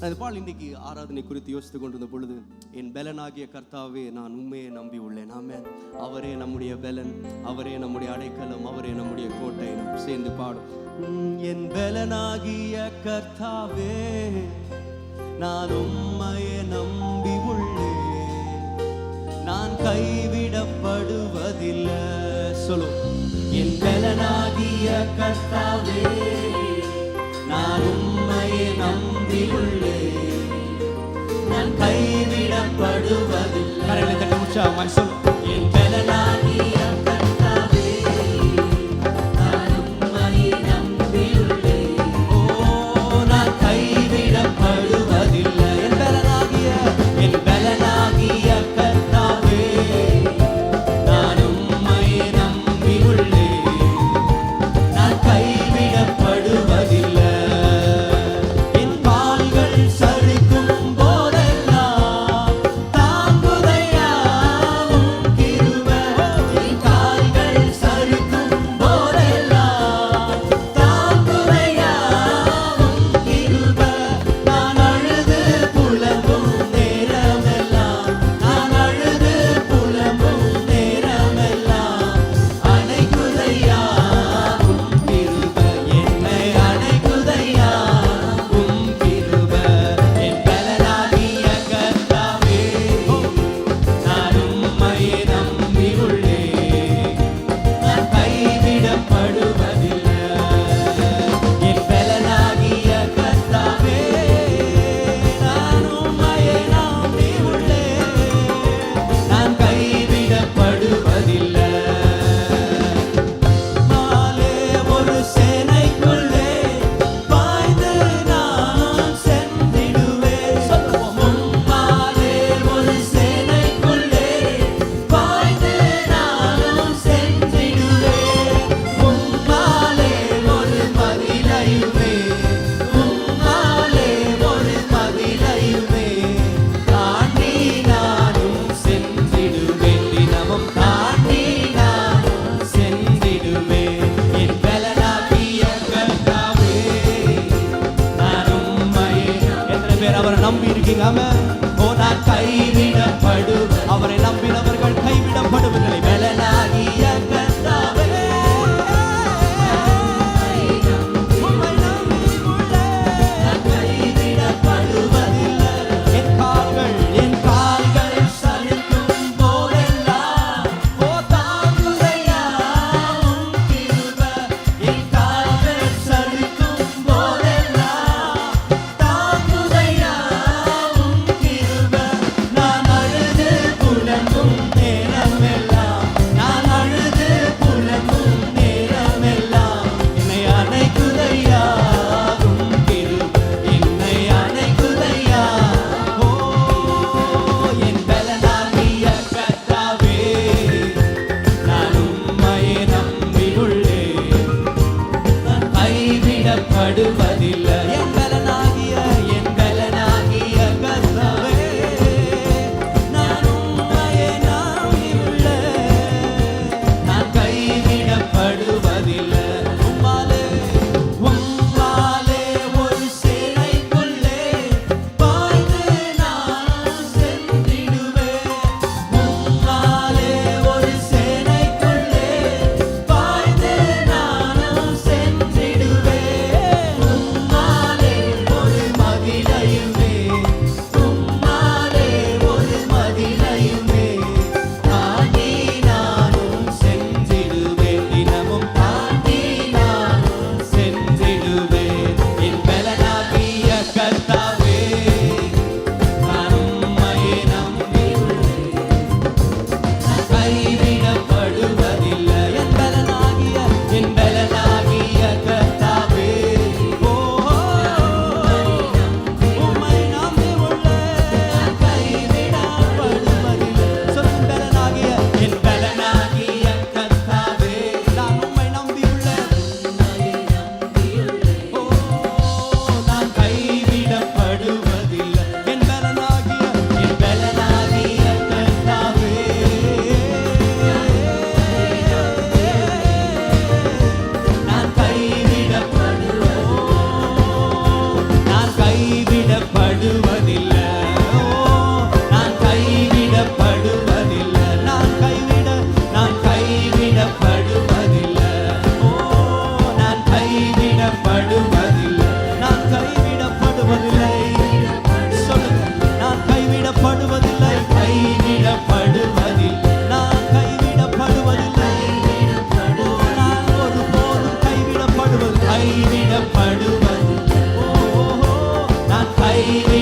அது பால் இன்னைக்கு ஆராதனை குறித்து யோசித்துக் கொண்டிருந்த பொழுது, என் பலனாகிய கர்த்தாவே நான் உண்மையை நம்பி உள்ளேன். ஆமென். அவரே நம்முடைய பலன், அவரே நம்முடைய அடைக்கலம், அவரே நம்முடைய கோட்டை. நாம் சேர்ந்து பாடும். என் பலனாகிய கர்த்தாவே நான் உம்மையை நம்பி உள்ளேன், நான் கைவிடப்படுவதில்லை. சொல்லு. என் பலனாகிய கர்த்தாவே நான் உம்மையை நம்பி உள்ளேன், நான் கைவிடப்படுவதில்லை. கரங்களை தட்டி உற்சாகமாய் சொல்லு. என் பலனாகிய கர்த்தாவே நான் உம்மையை நம்பி உள்ளேன், ஓ நான் கைவிடப்படுவதில்லை. என் பலனாகிய கர்த்தாவே நான் உம்மையை நம்பி உள்ளேன், நான் கைவிடப்படுவதில்லை. நம்பி இருக்கீங்க. ஓ நான் கைவிடப்படு, அவரை நம்பினவர்கள் கைவிடப்படுவதில்லை. பலனாகிய கர்த்தாவே நான் கைவிடப்படுவதில்லை. என் கால்கள் சறுக்கும் போதெல்லாம் ஓ தாங்குதையா உம் கிருபை. என் கால்கள் சறுக்கும் போதெல்லாம் தாங்குதையா உம் கிருபை. நான் அழுது புலம்பும் நேரமெல்லாம், நான் நீரே